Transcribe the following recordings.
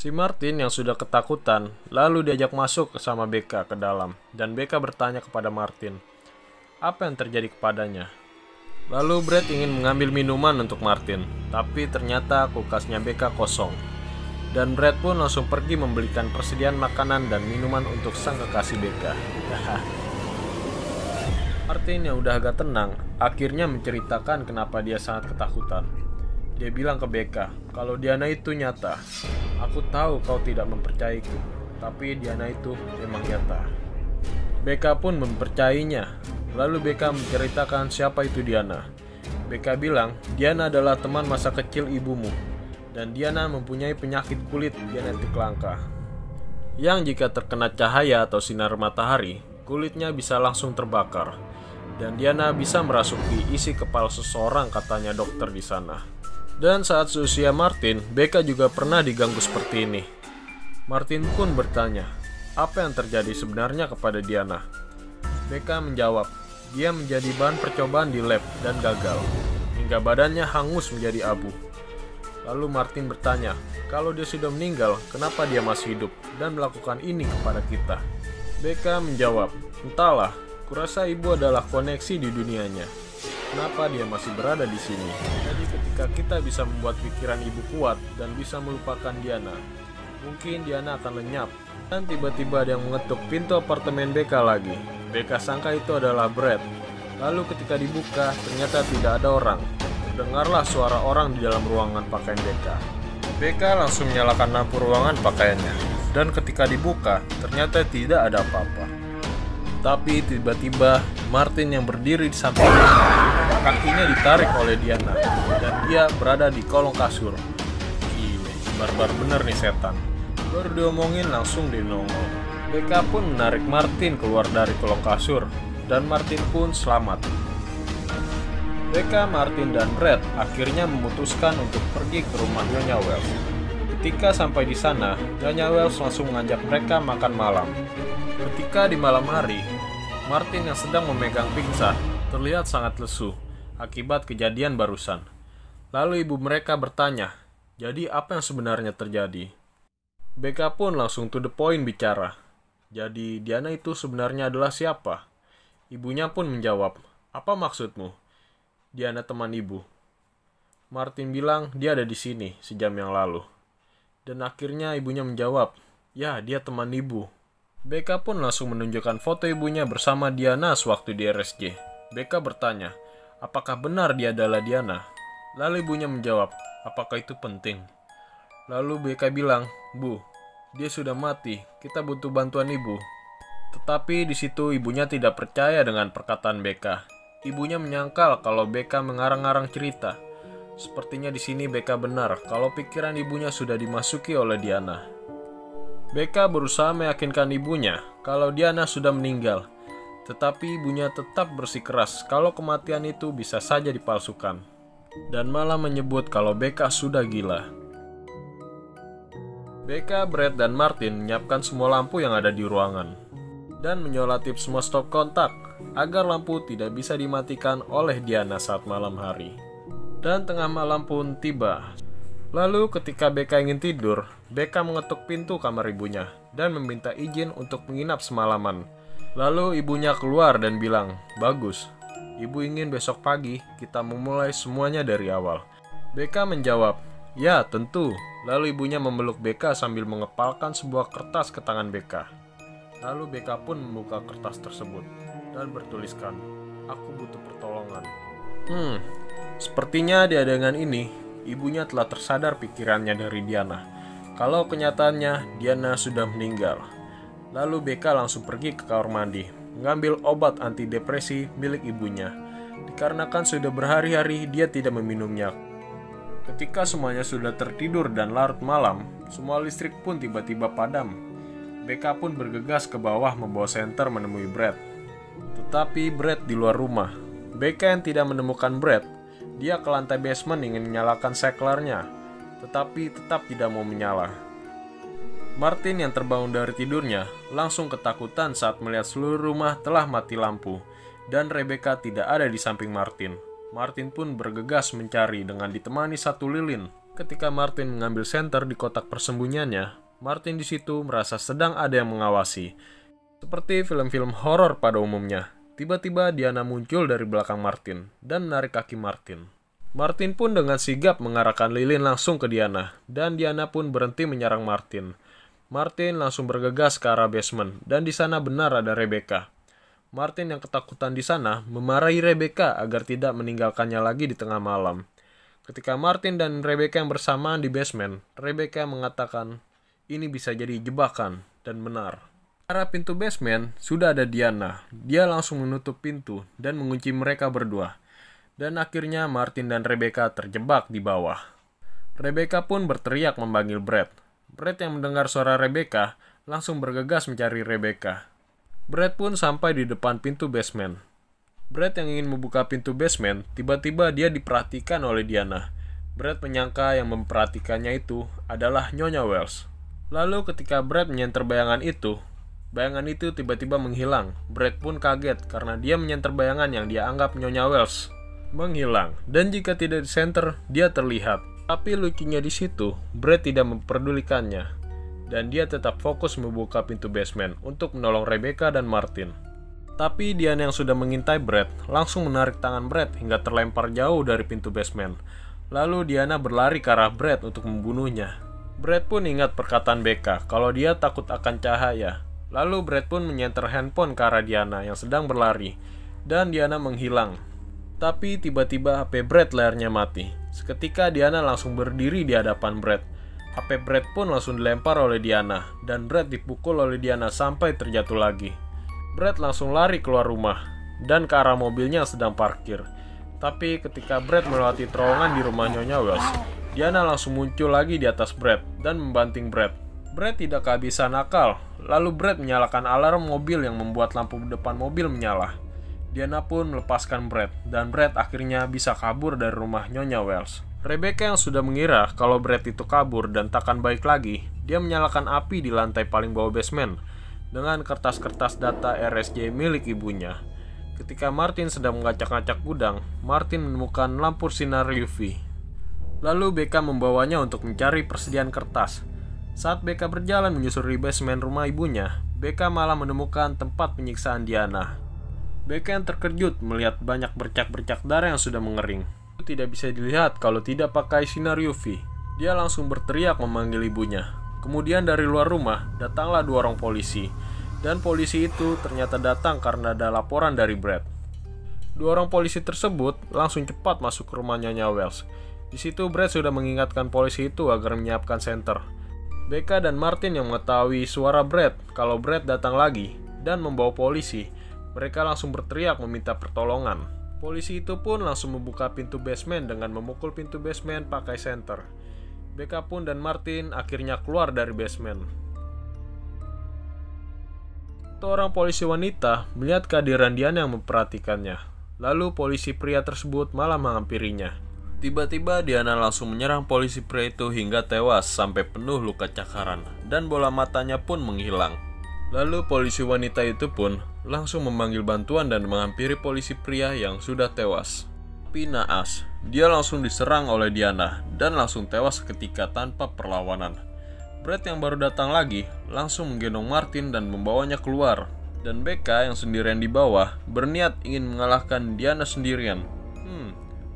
Si Martin yang sudah ketakutan, lalu diajak masuk sama Becca ke dalam, dan Becca bertanya kepada Martin, apa yang terjadi kepadanya. Lalu Brad ingin mengambil minuman untuk Martin, tapi ternyata kulkasnya Becca kosong. Dan Brad pun langsung pergi membelikan persediaan makanan dan minuman untuk sang kekasih Becca. Martin yang udah agak tenang, akhirnya menceritakan kenapa dia sangat ketakutan. Dia bilang ke Becca, kalau Diana itu nyata. Aku tahu kau tidak mempercayaiku, tapi Diana itu memang nyata. Becca pun mempercayainya. Lalu Becca menceritakan siapa itu Diana. Becca bilang, Diana adalah teman masa kecil ibumu, dan Diana mempunyai penyakit kulit genetik langka, yang jika terkena cahaya atau sinar matahari, kulitnya bisa langsung terbakar. Dan Diana bisa merasuki isi kepala seseorang, katanya dokter di sana. Dan saat seusia Martin, Becca juga pernah diganggu seperti ini. Martin pun bertanya, apa yang terjadi sebenarnya kepada Diana? Becca menjawab, dia menjadi bahan percobaan di lab dan gagal, hingga badannya hangus menjadi abu. Lalu Martin bertanya, kalau dia sudah meninggal, kenapa dia masih hidup dan melakukan ini kepada kita? Becca menjawab, entahlah, kurasa ibu adalah koneksi di dunianya. Kenapa dia masih berada di sini? Jadi ketika kita bisa membuat pikiran ibu kuat dan bisa melupakan Diana, mungkin Diana akan lenyap. Dan tiba-tiba ada yang mengetuk pintu apartemen Becca lagi. Becca sangka itu adalah Brad. Lalu ketika dibuka, ternyata tidak ada orang. Dengarlah suara orang di dalam ruangan pakaian Becca. Becca langsung menyalakan lampu ruangan pakaiannya. Dan ketika dibuka, ternyata tidak ada apa-apa. Tapi tiba-tiba Martin yang berdiri di sampingnya, kakinya ditarik oleh Diana, dan dia berada di kolong kasur. Gile, barbar bener nih setan. Baru diomongin langsung dinongol. Becca pun menarik Martin keluar dari kolong kasur, dan Martin pun selamat. Becca, Martin, dan Brad akhirnya memutuskan untuk pergi ke rumah Nyonya Wells. Ketika sampai di sana, Nyonya Wells langsung mengajak mereka makan malam. Ketika di malam hari, Martin yang sedang memegang pingsa terlihat sangat lesu akibat kejadian barusan. Lalu ibu mereka bertanya, jadi apa yang sebenarnya terjadi? Becca pun langsung to the point bicara. Jadi Diana itu sebenarnya adalah siapa? Ibunya pun menjawab, apa maksudmu? Diana teman ibu. Martin bilang dia ada di sini sejam yang lalu. Dan akhirnya ibunya menjawab, ya dia teman ibu. Becca pun langsung menunjukkan foto ibunya bersama Diana sewaktu di RSJ. Becca bertanya, apakah benar dia adalah Diana? Lalu ibunya menjawab, apakah itu penting? Lalu Becca bilang, Bu, dia sudah mati, kita butuh bantuan ibu. Tetapi di situ ibunya tidak percaya dengan perkataan Becca. Ibunya menyangkal kalau Becca mengarang-arang cerita. Sepertinya di sini Becca benar kalau pikiran ibunya sudah dimasuki oleh Diana. Becca berusaha meyakinkan ibunya kalau Diana sudah meninggal, tetapi ibunya tetap bersikeras kalau kematian itu bisa saja dipalsukan, dan malah menyebut kalau Becca sudah gila. Becca, Brad, dan Martin menyiapkan semua lampu yang ada di ruangan, dan menyolatip semua stop kontak agar lampu tidak bisa dimatikan oleh Diana saat malam hari. Dan tengah malam pun tiba. Lalu ketika Becca ingin tidur, Becca mengetuk pintu kamar ibunya dan meminta izin untuk menginap semalaman. Lalu ibunya keluar dan bilang, bagus, ibu ingin besok pagi kita memulai semuanya dari awal. Becca menjawab, ya tentu. Lalu ibunya memeluk Becca sambil mengepalkan sebuah kertas ke tangan Becca. Lalu Becca pun membuka kertas tersebut dan bertuliskan, aku butuh pertolongan. Sepertinya di adegan ini, ibunya telah tersadar pikirannya dari Diana, kalau kenyataannya Diana sudah meninggal. Lalu Becca langsung pergi ke kamar mandi, mengambil obat antidepresi milik ibunya, dikarenakan sudah berhari-hari dia tidak meminumnya. Ketika semuanya sudah tertidur dan larut malam, semua listrik pun tiba-tiba padam. Becca pun bergegas ke bawah membawa senter menemui Brad. Tetapi Brad di luar rumah. Becca yang tidak menemukan Brad, dia ke lantai basement ingin menyalakan seklarnya, tetapi tetap tidak mau menyala. Martin yang terbangun dari tidurnya langsung ketakutan saat melihat seluruh rumah telah mati lampu, dan Rebecca tidak ada di samping Martin. Martin pun bergegas mencari dengan ditemani satu lilin. Ketika Martin mengambil senter di kotak persembunyiannya, Martin di situ merasa sedang ada yang mengawasi. Seperti film-film horor pada umumnya, tiba-tiba Diana muncul dari belakang Martin dan menarik kaki Martin. Martin pun dengan sigap mengarahkan lilin langsung ke Diana, dan Diana pun berhenti menyerang Martin. Martin langsung bergegas ke arah basement, dan di sana benar ada Rebecca. Martin yang ketakutan di sana memarahi Rebecca agar tidak meninggalkannya lagi di tengah malam. Ketika Martin dan Rebecca yang bersamaan di basement, Rebecca mengatakan ini bisa jadi jebakan, dan benar. Di arah pintu basement sudah ada Diana. Dia langsung menutup pintu dan mengunci mereka berdua. Dan akhirnya Martin dan Rebecca terjebak di bawah. Rebecca pun berteriak memanggil Brad. Brad yang mendengar suara Rebecca langsung bergegas mencari Rebecca. Brad pun sampai di depan pintu basement. Brad yang ingin membuka pintu basement, tiba-tiba dia diperhatikan oleh Diana. Brad menyangka yang memperhatikannya itu adalah Nyonya Wells. Lalu ketika Brad menyenter bayangan itu tiba-tiba menghilang. Brad pun kaget karena dia menyenter bayangan yang dia anggap Nyonya Wells menghilang, dan jika tidak disenter, dia terlihat. Tapi lucunya di situ, Brad tidak memperdulikannya, dan dia tetap fokus membuka pintu basement untuk menolong Rebecca dan Martin. Tapi Diana yang sudah mengintai Brad langsung menarik tangan Brad hingga terlempar jauh dari pintu basement. Lalu Diana berlari ke arah Brad untuk membunuhnya. Brad pun ingat perkataan Becca kalau dia takut akan cahaya. Lalu Brad pun menyenter handphone ke arah Diana yang sedang berlari, dan Diana menghilang. Tapi tiba-tiba HP Brad layarnya mati. Seketika Diana langsung berdiri di hadapan Brad. HP Brad pun langsung dilempar oleh Diana, dan Brad dipukul oleh Diana sampai terjatuh lagi. Brad langsung lari keluar rumah, dan ke arah mobilnya yang sedang parkir. Tapi ketika Brad melewati terowongan di rumah Nyonya Wells, Diana langsung muncul lagi di atas Brad, dan membanting Brad. Brad tidak kehabisan akal, lalu Brad menyalakan alarm mobil yang membuat lampu depan mobil menyala. Diana pun melepaskan Brad, dan Brad akhirnya bisa kabur dari rumah Nyonya Wells. Rebecca yang sudah mengira kalau Brad itu kabur dan takkan balik lagi, dia menyalakan api di lantai paling bawah basement dengan kertas-kertas data RSJ milik ibunya. Ketika Martin sedang mengacak-ngacak gudang, Martin menemukan lampu sinar UV. Lalu Becca membawanya untuk mencari persediaan kertas. Saat Becca berjalan menyusuri basement rumah ibunya, Becca malah menemukan tempat penyiksaan Diana. Becca yang terkejut melihat banyak bercak-bercak darah yang sudah mengering. Itu tidak bisa dilihat kalau tidak pakai sinar UV. Dia langsung berteriak memanggil ibunya. Kemudian dari luar rumah, datanglah 2 orang polisi. Dan polisi itu ternyata datang karena ada laporan dari Brad. 2 orang polisi tersebut langsung cepat masuk ke rumah Nyonya Wells. Di situ Brad sudah mengingatkan polisi itu agar menyiapkan senter. Becca dan Martin yang mengetahui suara Brad kalau Brad datang lagi dan membawa polisi, mereka langsung berteriak meminta pertolongan. Polisi itu pun langsung membuka pintu basement dengan memukul pintu basement pakai senter. Becca pun dan Martin akhirnya keluar dari basement. Seorang polisi wanita melihat kehadiran Diana yang memperhatikannya. Lalu polisi pria tersebut malah menghampirinya. Tiba-tiba Diana langsung menyerang polisi pria itu hingga tewas sampai penuh luka cakaran, dan bola matanya pun menghilang. Lalu polisi wanita itu pun langsung memanggil bantuan dan menghampiri polisi pria yang sudah tewas. Tapi naas, dia langsung diserang oleh Diana dan langsung tewas seketika tanpa perlawanan. Brad yang baru datang lagi langsung menggendong Martin dan membawanya keluar. Dan Becca yang sendirian di bawah berniat ingin mengalahkan Diana sendirian.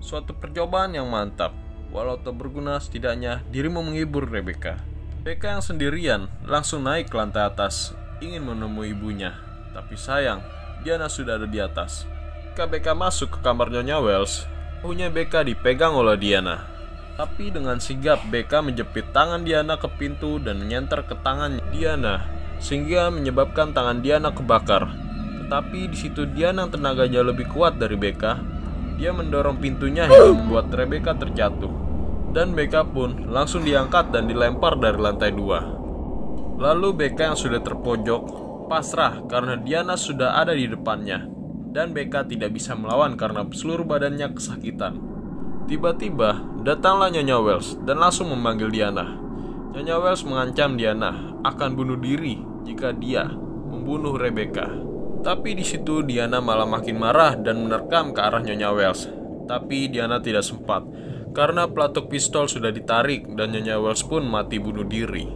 Suatu percobaan yang mantap. Walau tak berguna, setidaknya dirimu menghibur Rebecca. Becca yang sendirian langsung naik ke lantai atas ingin menemui ibunya, tapi sayang, Diana sudah ada di atas. Ketika Becca masuk ke kamar Nyonya Wells, bahunya Becca dipegang oleh Diana. Tapi dengan sigap Becca menjepit tangan Diana ke pintu dan menyenter ke tangan Diana, sehingga menyebabkan tangan Diana kebakar. Tetapi di situ Diana yang tenaganya lebih kuat dari Becca, dia mendorong pintunya hingga membuat Rebecca terjatuh. Dan Becca pun langsung diangkat dan dilempar dari lantai 2. Lalu Becca yang sudah terpojok pasrah karena Diana sudah ada di depannya, dan Becca tidak bisa melawan karena seluruh badannya kesakitan. Tiba-tiba datanglah Nyonya Wells dan langsung memanggil Diana. Nyonya Wells mengancam Diana akan bunuh diri jika dia membunuh Rebecca. Tapi di situ Diana malah makin marah dan menerkam ke arah Nyonya Wells. Tapi Diana tidak sempat karena pelatuk pistol sudah ditarik dan Nyonya Wells pun mati bunuh diri.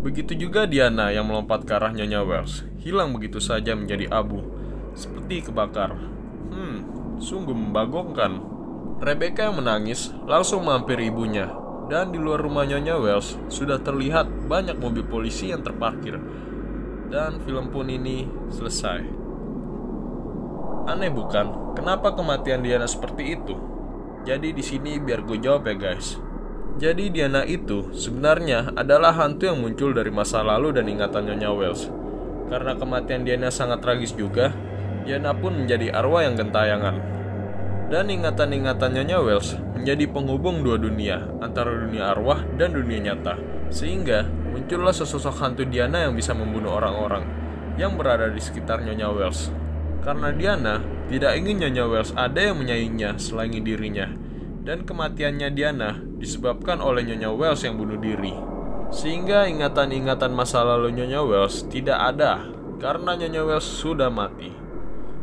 Begitu juga Diana yang melompat ke arah Nyonya Wells, hilang begitu saja menjadi abu, seperti kebakar. Sungguh membagongkan. Rebecca yang menangis langsung menghampiri ibunya, dan di luar rumah Nyonya Wells sudah terlihat banyak mobil polisi yang terparkir. Dan film pun ini selesai. Aneh bukan? Kenapa kematian Diana seperti itu? Jadi di sini biar gue jawab ya guys. Jadi Diana itu sebenarnya adalah hantu yang muncul dari masa lalu dan ingatan Nyonya Wells. Karena kematian Diana sangat tragis juga, Diana pun menjadi arwah yang gentayangan. Dan ingatan-ingatan Nyonya Wells menjadi penghubung dua dunia, antara dunia arwah dan dunia nyata. Sehingga muncullah sesosok hantu Diana yang bisa membunuh orang-orang yang berada di sekitar Nyonya Wells. Karena Diana tidak ingin Nyonya Wells ada yang menyainginya selain dirinya. Dan kematiannya Diana disebabkan oleh Nyonya Wells yang bunuh diri. Sehingga ingatan-ingatan masa lalu Nyonya Wells tidak ada karena Nyonya Wells sudah mati.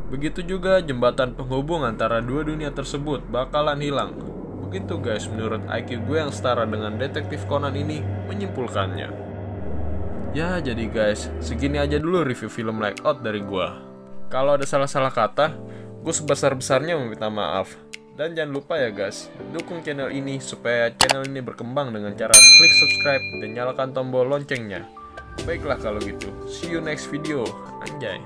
Begitu juga jembatan penghubung antara dua dunia tersebut bakalan hilang. Begitu guys menurut IQ gue yang setara dengan Detektif Conan ini menyimpulkannya. Ya jadi guys, segini aja dulu review film Lights Out dari gue. Kalau ada salah-salah kata, gue sebesar-besarnya meminta maaf. Dan jangan lupa ya guys, dukung channel ini supaya channel ini berkembang dengan cara klik subscribe dan nyalakan tombol loncengnya. Baiklah kalau gitu, see you next video, anjay.